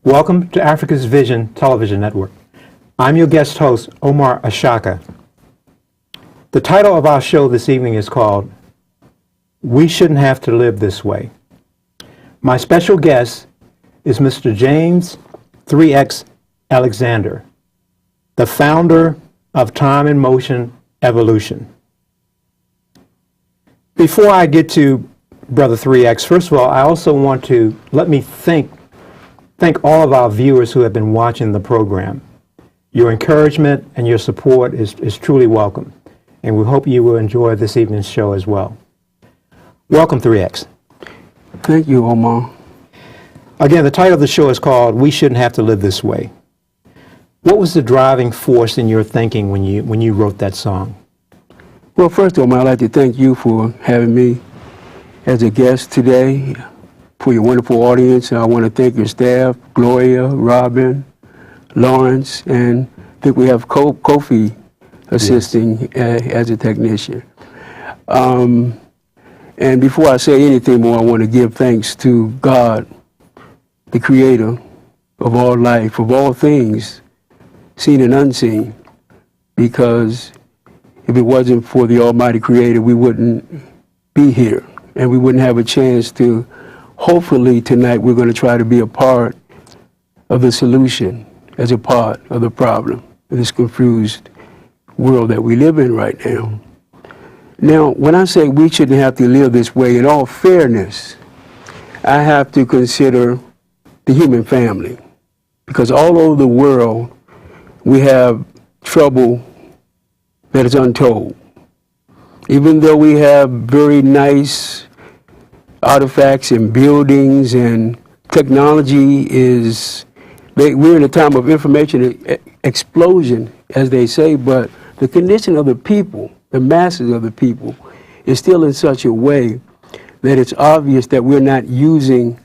Welcome to Africa's Vision Television Network. I'm your guest host, Omar Ashaka. The title of our show this evening is called, We Shouldn't Have to Live This Way. My special guest is Mr. James 3X Alexander, the founder of Time in Motion Evolution. Before I get to Brother 3X, first of all, I also want to thank all of our viewers who have been watching the program. Your encouragement and your support is truly welcome, and we hope you will enjoy this evening's show as well. Welcome, 3X. Thank you, Omar. Again, the title of the show is called We Shouldn't Have to Live This Way. What was the driving force in your thinking when you wrote that song? Well, first of all, I'd like to thank you for having me as a guest today, for your wonderful audience. I want to thank your staff, Gloria, Robin, Lawrence, and I think we have Kofi assisting as a technician. And before I say anything more, I want to give thanks to God, the creator of all life, of all things, seen and unseen, because if it wasn't for the Almighty Creator, we wouldn't be here, and we wouldn't have a chance to. Hopefully tonight we're going to try to be a part of the solution as a part of the problem in this confused world that we live in right now. Now, when I say we shouldn't have to live this way, in all fairness, I have to consider the human family, because all over the world we have trouble that is untold. Even though we have very nice artifacts and buildings and technology we're in a time of information explosion, as they say, but the condition of the people, the masses of the people, is still in such a way that it's obvious that we're not using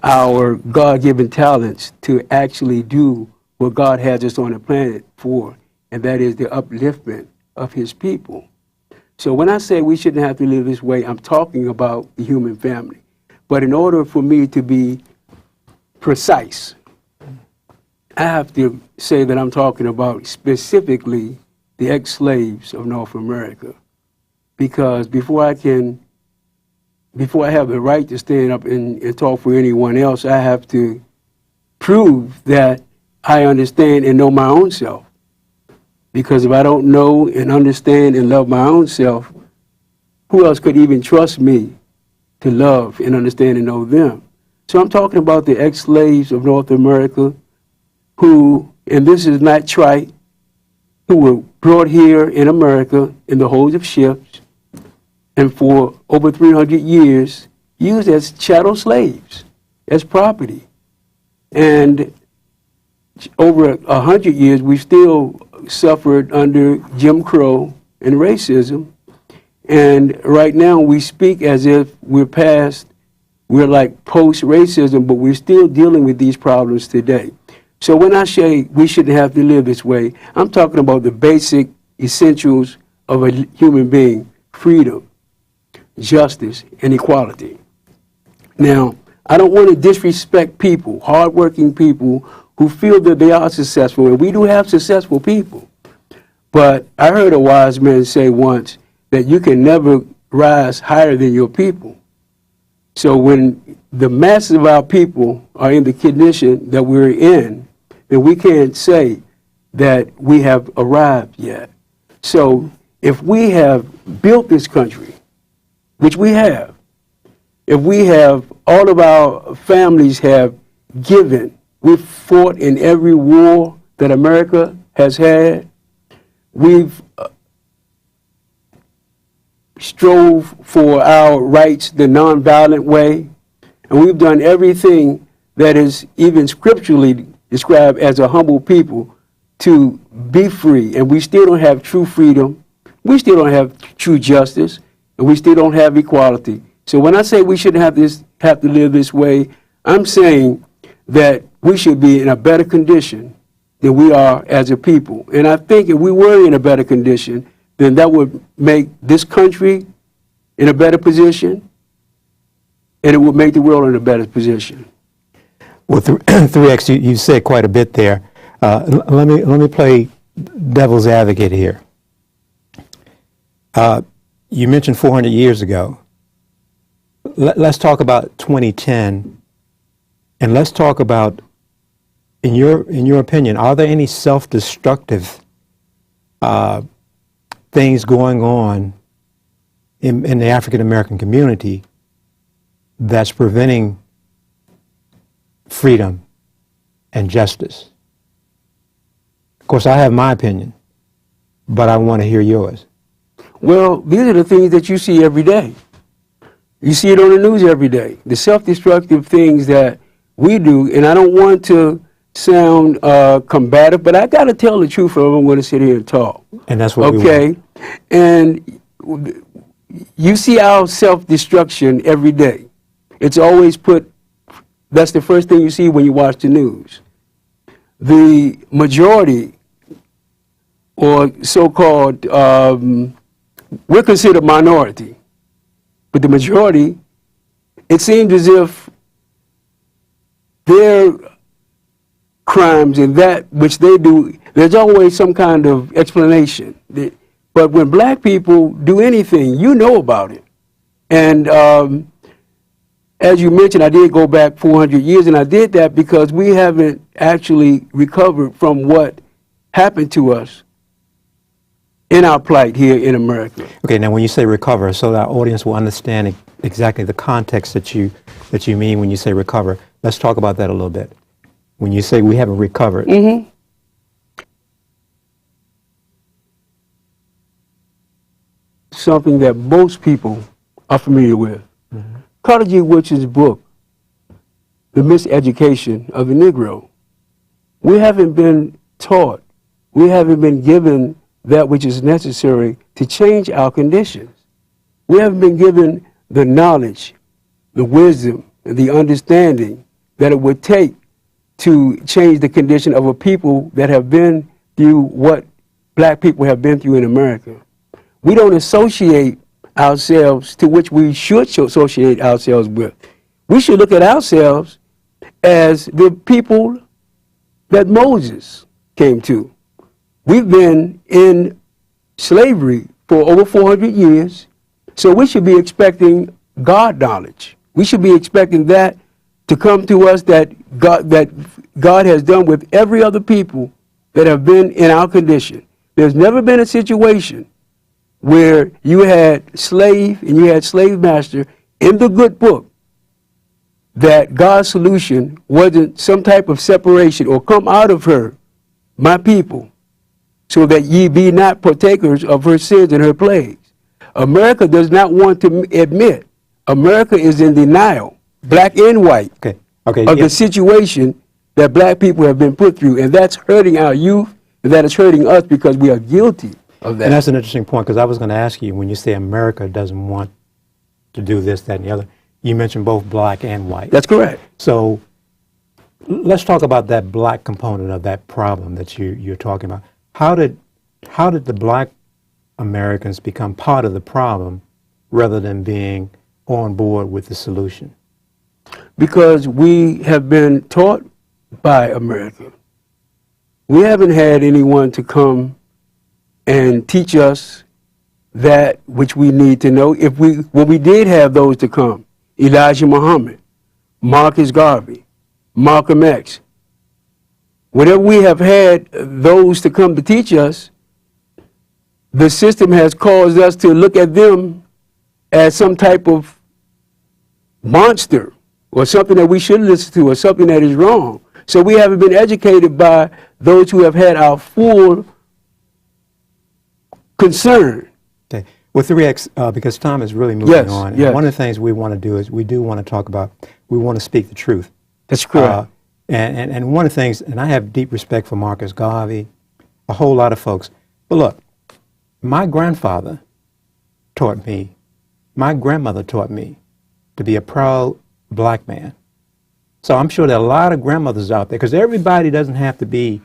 our God-given talents to actually do what God has us on the planet for, and that is the upliftment of his people. So when I say we shouldn't have to live this way, I'm talking about the human family. But in order for me to be precise, I have to say that I'm talking about specifically the ex-slaves of North America. Because before I have the right to stand up and talk for anyone else, I have to prove that I understand and know my own self. Because if I don't know and understand and love my own self, who else could even trust me to love and understand and know them? So I'm talking about the ex-slaves of North America who, and this is not trite, who were brought here in America in the holds of ships and for over 300 years used as chattel slaves, as property. And over 100 years, we still suffered under Jim Crow and racism, and right now we speak as if we're like post-racism, but we're still dealing with these problems today. So when I say we shouldn't have to live this way, I'm talking about the basic essentials of a human being: freedom, justice, and equality. Now, I don't want to disrespect people, hardworking people, who feel that they are successful, and we do have successful people. But I heard a wise man say once that you can never rise higher than your people. So when the masses of our people are in the condition that we're in, then we can't say that we have arrived yet. So if we have built this country, which we have, if we have, all of our families have given, we've fought in every war that America has had. We've strove for our rights the nonviolent way. And we've done everything that is even scripturally described as a humble people to be free. And we still don't have true freedom. We still don't have true justice. And we still don't have equality. So when I say we shouldn't have to live this way, I'm saying that we should be in a better condition than we are as a people. And I think if we were in a better condition, then that would make this country in a better position, and it would make the world in a better position. Well, 3X, you said quite a bit there. Let me play devil's advocate here. You mentioned 400 years ago. Let's talk about 2010, and let's talk about, in your opinion, are there any self-destructive things going on in the African American community that's preventing freedom and justice? Of course, I have my opinion, but I want to hear yours. Well, these are the things that you see every day. You see it on the news every day. The self-destructive things that we do, and I don't want to sound combative, but I got to tell the truth or I'm going to sit here and talk. And that's what we want. Okay? And you see our self-destruction every day. It's always that's the first thing you see when you watch the news. The majority, or so-called, we're considered minority, but the majority, it seems as if their crimes and that which they do, there's always some kind of explanation. But when black people do anything, you know about it. And as you mentioned, I did go back 400 years, and I did that because we haven't actually recovered from what happened to us in our plight here in America. Okay, now when you say recover, so that our audience will understand exactly the context that you mean when you say recover, let's talk about that a little bit. When you say we haven't recovered. Mm-hmm. Something that most people are familiar with. Mm-hmm. Carter G. Wood's book, The Miseducation of the Negro. We haven't been taught, we haven't been given that which is necessary to change our conditions. We haven't been given the knowledge, the wisdom, and the understanding that it would take to change the condition of a people that have been through what black people have been through in America. We don't associate ourselves to which we should associate ourselves with. We should look at ourselves as the people that Moses came to. We've been in slavery for over 400 years, so we should be expecting God knowledge. We should be expecting that to come to us that God has done with every other people that have been in our condition. There's never been a situation where you had slave and you had slave master in the good book that God's solution wasn't some type of separation or come out of her, my people, so that ye be not partakers of her sins and her plagues. America does not want to admit. America is in denial, black and white, of the situation that black people have been put through. And that's hurting our youth, and that is hurting us because we are guilty of that. And that's an interesting point, because I was going to ask you, when you say America doesn't want to do this, that, and the other, you mentioned both black and white. That's correct. So let's talk about that black component of that problem that you're talking about. How did the black Americans become part of the problem rather than being on board with the solution? Because we have been taught by America. We haven't had anyone to come and teach us that which we need to know. When we did have those to come, Elijah Muhammad, Marcus Garvey, Malcolm X, whenever we have had those to come to teach us, the system has caused us to look at them as some type of monster or something that we shouldn't listen to or something that is wrong. So we haven't been educated by those who have had our full concern. Okay. With 3X, because time is really moving on, and one of the things we want to do is we do want to talk about, we want to speak the truth. That's correct. And one of the things, and I have deep respect for Marcus Garvey, a whole lot of folks. But look, my grandfather taught me, my grandmother taught me to be a proud black man. So I'm sure there are a lot of grandmothers out there, because everybody doesn't have to be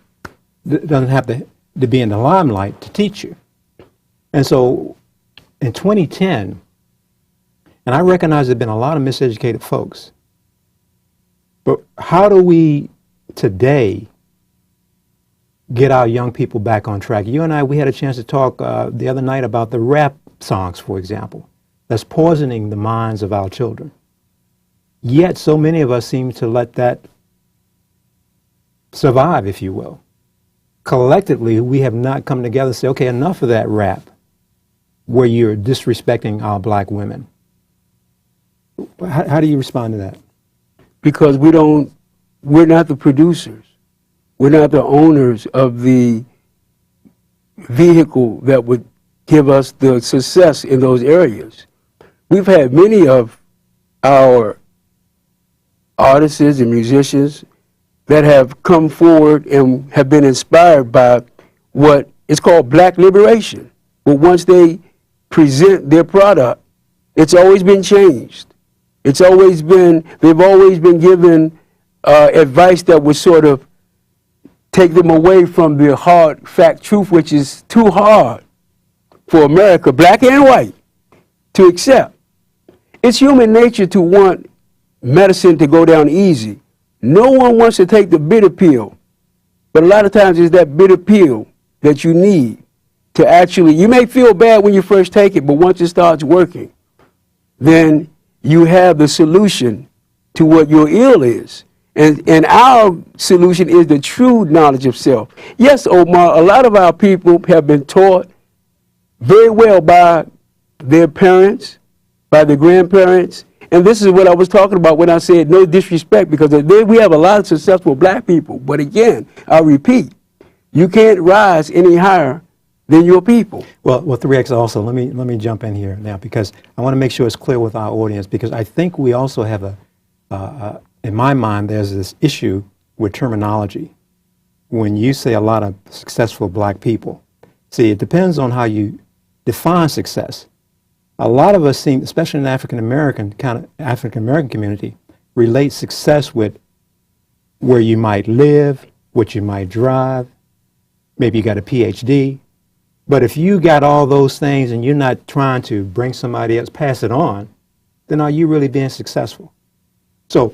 in the limelight to teach you. And so in 2010, and I recognize there have been a lot of miseducated folks, But how do we today get our young people back on track? You and I, we had a chance to talk the other night about the rap songs, for example, that's poisoning the minds of our children. Yet so many of us seem to let that survive, if you will. Collectively, we have not come together and say, okay, enough of that rap where you're disrespecting our black women. How do you respond to that? Because we're not the producers. We're not the owners of the vehicle that would give us the success in those areas. We've had many of our artists and musicians that have come forward and have been inspired by what is called black liberation. But once they present their product, it's always been changed. They've always been given advice that would sort of take them away from the hard fact truth, which is too hard for America, black and white, to accept. It's human nature to want medicine to go down easy. No one wants to take the bitter pill, but a lot of times it's that bitter pill that you need to actually, you may feel bad when you first take it, but once it starts working, then you have the solution to what your ill is. And our solution is the true knowledge of self. Yes, Omar, a lot of our people have been taught very well by their parents, by their grandparents. And this is what I was talking about when I said no disrespect, because we have a lot of successful black people. But again, I repeat, you can't rise any higher than your people. Well, 3X also, let me jump in here now, because I want to make sure it's clear with our audience, because I think we also have in my mind, there's this issue with terminology. When you say a lot of successful black people, see, it depends on how you define success. A lot of us seem, especially in the African American community, relate success with where you might live, what you might drive, maybe you got a PhD. But if you got all those things and you're not trying to bring somebody else, pass it on, then are you really being successful? So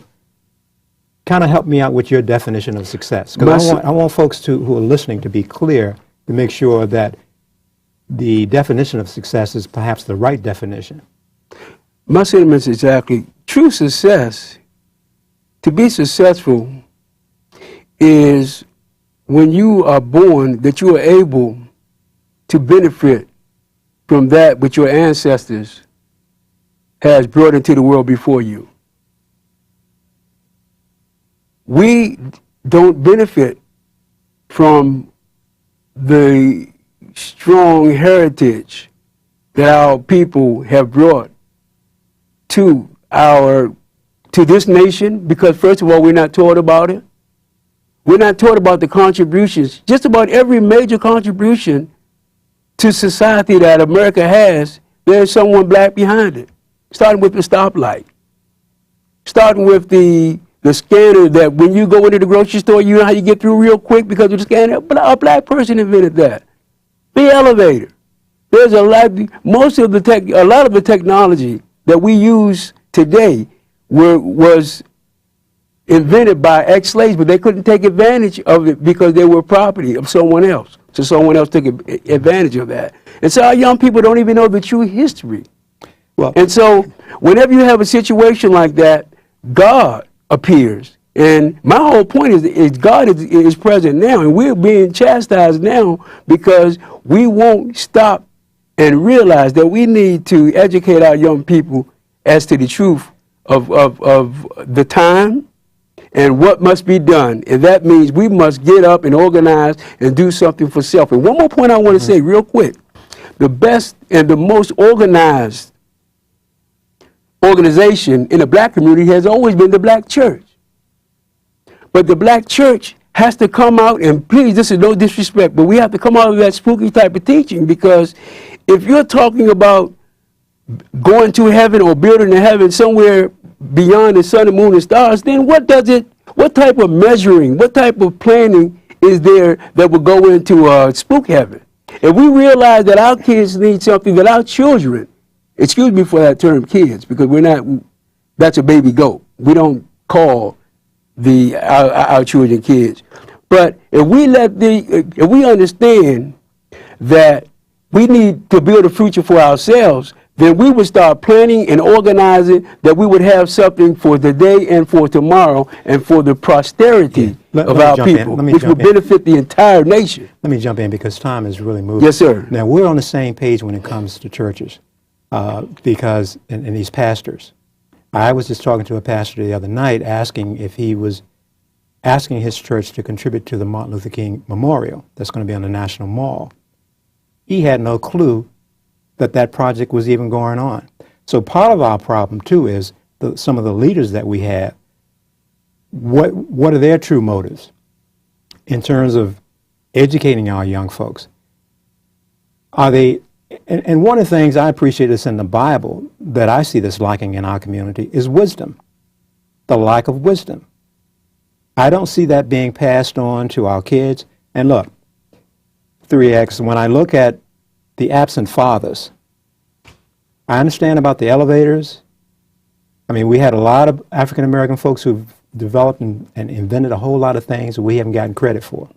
kind of help me out with your definition of success. Because I want folks who are listening to be clear, to make sure that the definition of success is perhaps the right definition. My sentiment is exactly, true success, to be successful, is when you are born that you are able to benefit from that which your ancestors has brought into the world before you. We don't benefit from the strong heritage that our people have brought to this nation, because first of all, we're not taught about it. We're not taught about the contributions. Just about every major contribution to society that America has, there's someone black behind it. Starting with the stoplight. Starting with the scanner that when you go into the grocery store, you know how you get through real quick because of the scanner? A black person invented that. The elevator. There's a lot of the technology that we use today was invented by ex-slaves, but they couldn't take advantage of it because they were property of someone else. So someone else took advantage of that. And so our young people don't even know the true history. Well, and so whenever you have a situation like that, God appears. And my whole point is God is present now, and we're being chastised now because we won't stop and realize that we need to educate our young people as to the truth of the time and what must be done. And that means we must get up and organize and do something for self. And one more point I want to say real quick. The best and the most organized organization in the black community has always been the black church. But the black church has to come out, and please, this is no disrespect, but we have to come out of that spooky type of teaching, because if you're talking about going to heaven or building a heaven somewhere beyond the sun and moon and stars, then what type of measuring, what type of planning is there that will go into spook heaven? If we realize that our kids need something, that our children, excuse me for that term kids, because that's a baby goat. We don't call our children, kids. But if we understand that we need to build a future for ourselves, then we would start planning and organizing that we would have something for today and for tomorrow and for the posterity of our people, which would benefit the entire nation. Let me jump in because time is really moving. Yes, sir. Now, we're on the same page when it comes to churches because, and these pastors. I was just talking to a pastor the other night asking if he was asking his church to contribute to the Martin Luther King Memorial that's going to be on the National Mall. He had no clue that project was even going on. So part of our problem, too, is some of the leaders that we have, what are their true motives in terms of educating our young folks? Are they, and one of the things I appreciate is in the Bible that I see this lacking in our community is wisdom, the lack of wisdom. I don't see that being passed on to our kids. And look, 3X, when I look at the absent fathers, I understand about the elevators. I mean, we had a lot of African-American folks who've developed and invented a whole lot of things that we haven't gotten credit for.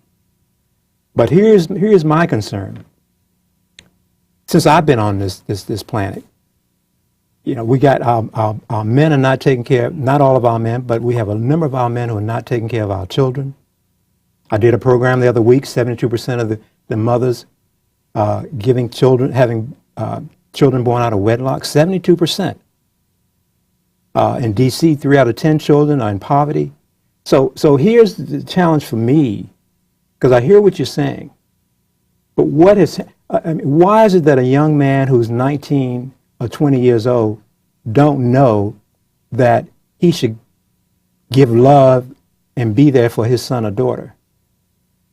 But here's my concern. Since I've been on this planet, you know, we got our men are not taking care of, not all of our men, but we have a number of our men who are not taking care of our children. I did a program the other week, 72% of the mothers having children born out of wedlock, 72%. In D.C., 3 out of 10 children are in poverty. So here's the challenge for me, because I hear what you're saying, but why is it that a young man who's 19 or 20 years old don't know that he should give love and be there for his son or daughter?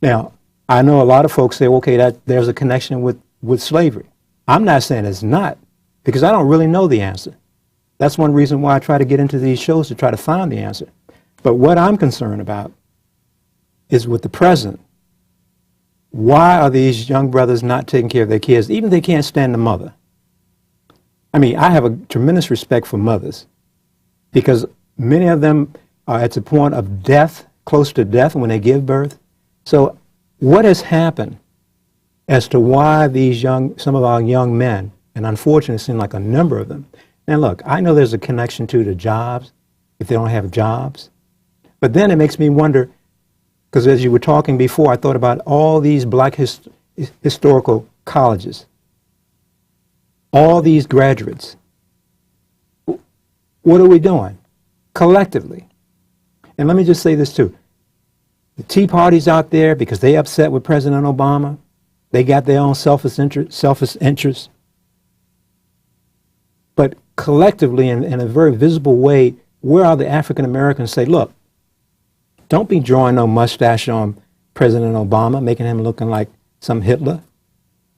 Now, I know a lot of folks say, okay, that there's a connection with slavery. I'm not saying it's not, because I don't really know the answer. That's one reason why I try to get into these shows, to try to find the answer. But what I'm concerned about is with the present. Why are these young brothers not taking care of their kids, even if they can't stand the mother? I mean, I have a tremendous respect for mothers because many of them are at the point of death, close to death when they give birth. So what has happened as to why some of our young men, and unfortunately it seems like a number of them, and look, I know there's a connection to the jobs, if they don't have jobs, but then it makes me wonder, because as you were talking before, I thought about all these black historical colleges, all these graduates. What are we doing collectively? And let me just say this too. The Tea Party's out there because they upset with President Obama. They got their own selfish interests. But collectively, in a very visible way, where are the African Americans say, look, don't be drawing no mustache on President Obama, making him looking like some Hitler.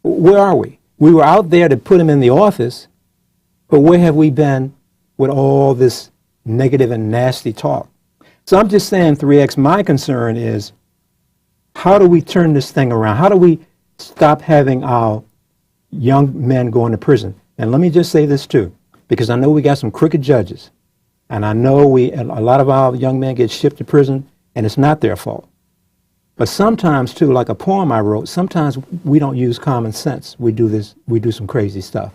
Where are we? We were out there to put him in the office, but where have we been with all this negative and nasty talk? So I'm just saying, 3X, my concern is, how do we turn this thing around? How do we stop having our young men going to prison? And let me just say this too, because I know we got some crooked judges, and I know a lot of our young men get shipped to prison, and it's not their fault. But sometimes too, like a poem I wrote, sometimes we don't use common sense. We do some crazy stuff.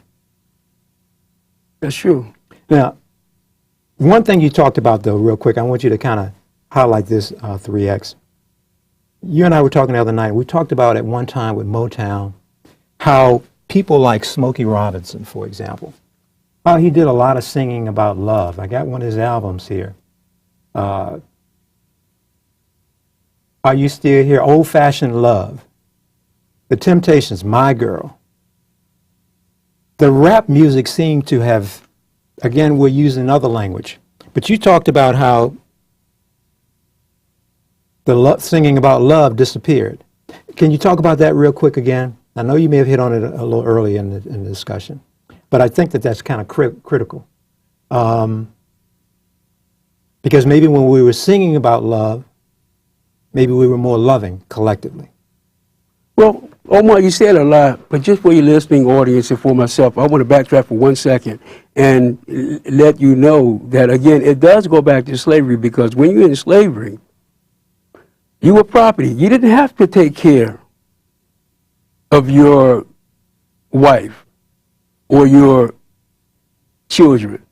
That's true. Now, one thing you talked about though, real quick, I want you to kind of highlight this, 3X. You and I were talking the other night, we talked about at one time with Motown, how people like Smokey Robinson, for example, how he did a lot of singing about love. I got one of his albums here. Are You Still Here? Old Fashioned Love. The Temptations, My Girl. The rap music seemed to have, again, we're using other language, but you talked about how the singing about love disappeared. Can you talk about that real quick again? I know you may have hit on it a little early in the discussion, but I think that's kind of critical. Because maybe when we were singing about love, maybe we were more loving collectively. Well, Omar, you said a lot, but just for your listening audience and for myself, I want to backtrack for 1 second and let you know that, again, it does go back to slavery, because when you're in slavery, you were property. You didn't have to take care of your wife or your children.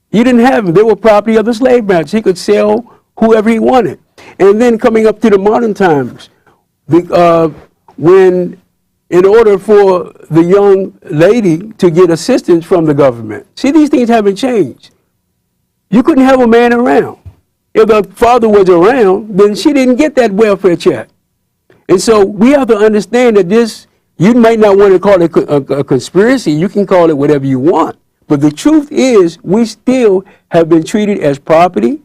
You didn't have them. They were property of the slave master. He could sell whoever he wanted. And then coming up to the modern times, when in order for the young lady to get assistance from the government, see, these things haven't changed. You couldn't have a man around. If the father was around, then she didn't get that welfare check. And so we have to understand that this, you might not want to call it a conspiracy. You can call it whatever you want. But the truth is, we still have been treated as property,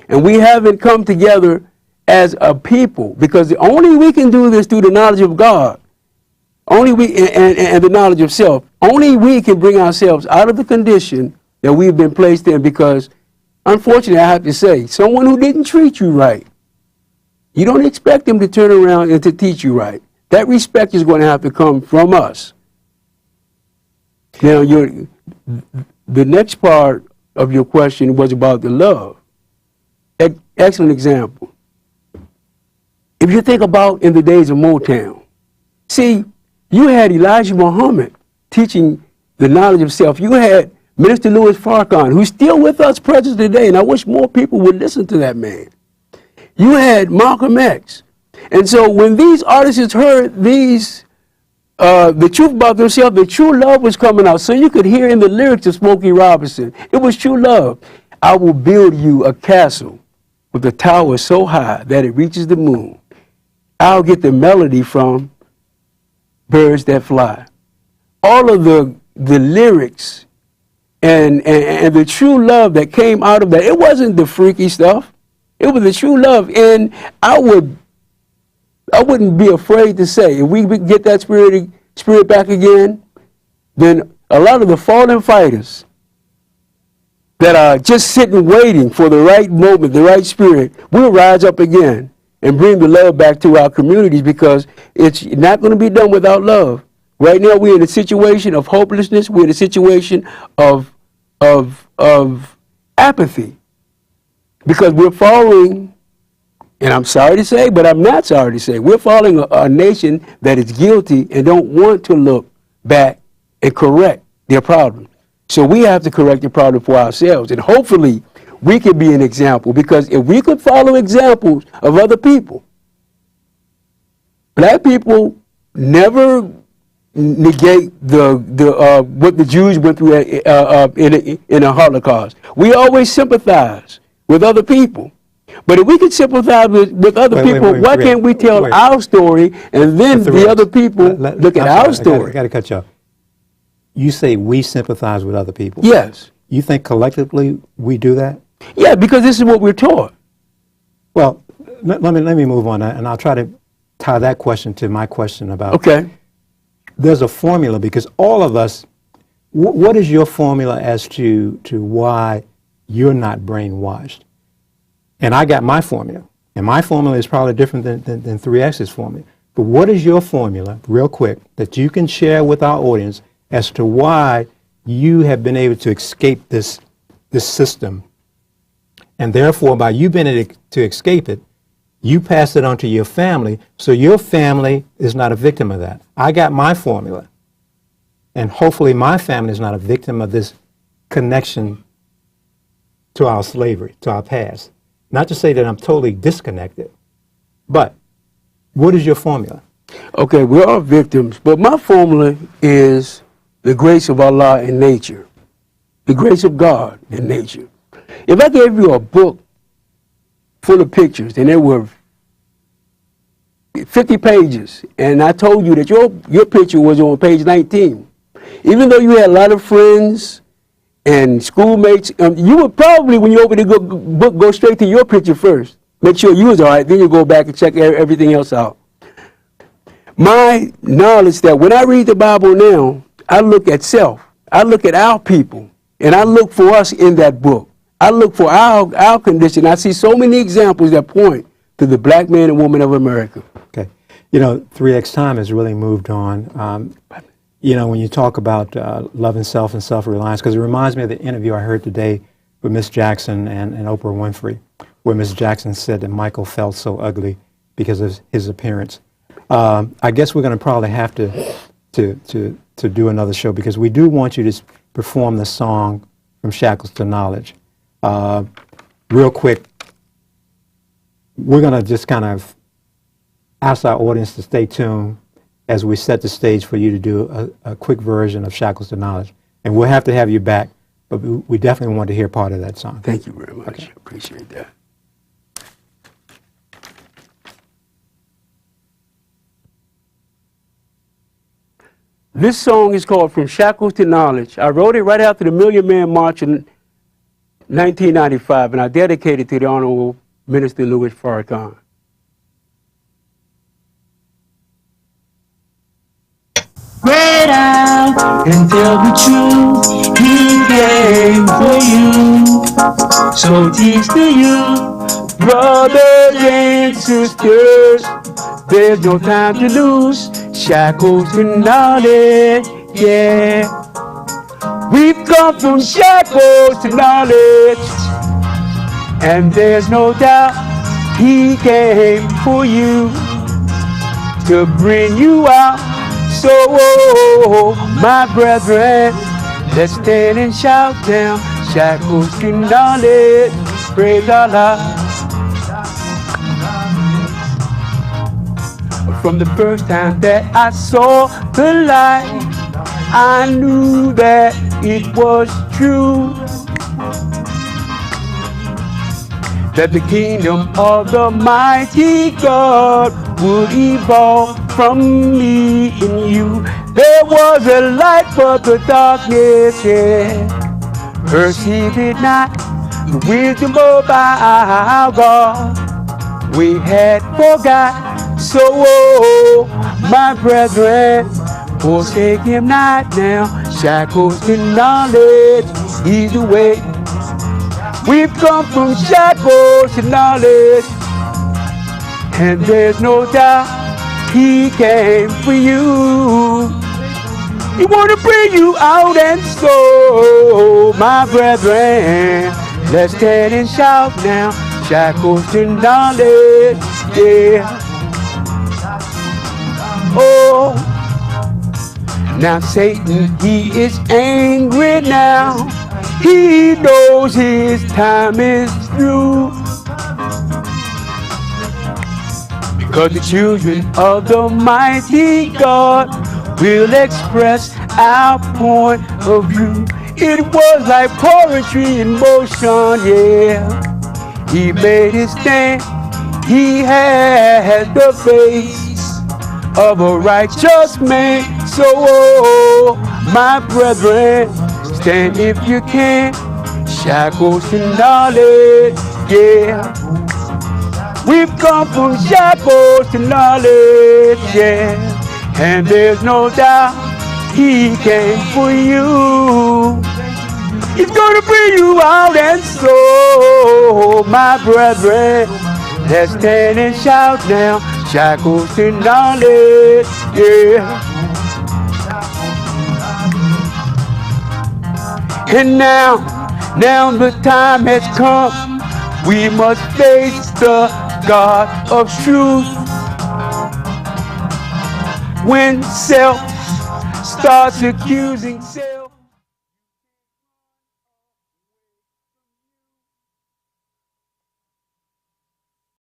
and we haven't come together as a people, because the only we can do this through the knowledge of God, only we, and the knowledge of self. Only we can bring ourselves out of the condition that we've been placed in, because unfortunately, I have to say, someone who didn't treat you right, you don't expect them to turn around and to teach you right. That respect is going to have to come from us. Now, the next part of your question was about the love. Excellent example. If you think about in the days of Motown, see, you had Elijah Muhammad teaching the knowledge of self. You had Minister Louis Farrakhan, who's still with us present today, and I wish more people would listen to that man. You had Malcolm X. And so when these artists heard these, the truth about themselves, the true love was coming out. So you could hear in the lyrics of Smokey Robinson, it was true love. I will build you a castle with a tower so high that it reaches the moon. I'll get the melody from Birds That Fly. All of the lyrics and the true love that came out of that, it wasn't the freaky stuff. It was the true love. And I wouldn't be afraid to say, if we get that spirit back again, then a lot of the fallen fighters that are just sitting waiting for the right moment, the right spirit, will rise up again and bring the love back to our communities, because it's not going to be done without love. Right now, we're in a situation of hopelessness. We're in a situation of apathy, because we're following, and I'm sorry to say, but I'm not sorry to say, we're following a nation that is guilty and don't want to look back and correct their problem. So we have to correct the problem for ourselves, and hopefully we can be an example, because if we could follow examples of other people, black people never negate what the Jews went through in a Holocaust. We always sympathize with other people. But if we could sympathize with other people, why can't we tell our story, and then the other people look at our story? I got to cut you off. You say we sympathize with other people. Yes. You think collectively we do that? Yeah, because this is what we're taught. Well, let me move on, and I'll try to tie that question to my question about. Okay. There's a formula, because all of us. What is your formula as to why you're not brainwashed? And I got my formula, and my formula is probably different than 3X's formula. But what is your formula, real quick, that you can share with our audience as to why you have been able to escape this system, and therefore by you being able to escape it, you pass it on to your family, so your family is not a victim of that. I got my formula, and hopefully my family is not a victim of this connection to our slavery, to our past. Not to say that I'm totally disconnected, but what is your formula? Okay, we're all victims, but my formula is the grace of Allah in nature, the grace of God in nature. If I gave you a book full of pictures, and there were 50 pages, and I told you that your picture was on page 19, even though you had a lot of friends and schoolmates, you would probably, when you open the book, go straight to your picture first. Make sure you was all right, then you go back and check everything else out. My knowledge that when I read the Bible now, I look at self. I look at our people, and I look for us in that book. I look for our condition. I see so many examples that point to the black man and woman of America. Okay. You know, 3X Time has really moved on. You know, when you talk about loving self and self-reliance, because it reminds me of the interview I heard today with Miss Jackson and Oprah Winfrey, where Miss Jackson said that Michael felt so ugly because of his appearance. I guess we're going to probably have to do another show, because we do want you to perform the song From Shackles to Knowledge. Real quick, we're going to just kind of ask our audience to stay tuned as we set the stage for you to do a quick version of Shackles to Knowledge. And we'll have to have you back, but we definitely want to hear part of that song. Thank you very much. Okay. Appreciate that. This song is called From Shackles to Knowledge. I wrote it right after the Million Man March in 1995, and I dedicated it to the Honorable Minister Louis Farrakhan. Spread out and tell the truth. He came for you. So teach the youth, Brothers and sisters, there's no time to lose. Shackles to knowledge, yeah. We've come from shackles to knowledge, and there's no doubt he came for you to bring you out. So, my brethren, let's stand and shout down. Shackles to knowledge, praise Allah. From the first time that I saw the light, I knew that it was true, that the kingdom of the mighty God would evolve from me and you. There was a light, but the darkness, yeah, perceived it not. The wisdom of our God we had forgot. So, my brethren, forsake him not now. Shackles to knowledge, he's the way. We've come from shackles to knowledge, and there's no doubt he came for you. He want to bring you out, and so, my brethren, let's stand and shout now. Shackles to knowledge, yeah. Oh, now Satan, he is angry now. He knows his time is through, because the children of the mighty God will express our point of view. It was like poetry in motion, yeah. He made his stand. He had the face of a righteous man. So, my brethren, stand if you can. Shackles to knowledge, yeah. We've come from shackles to knowledge, yeah. And there's no doubt he came for you. He's gonna bring you out, and so, my brethren, let's stand and shout now. Shackles to knowledge, yeah. And now the time has come. We must face the God of truth. When self starts accusing self.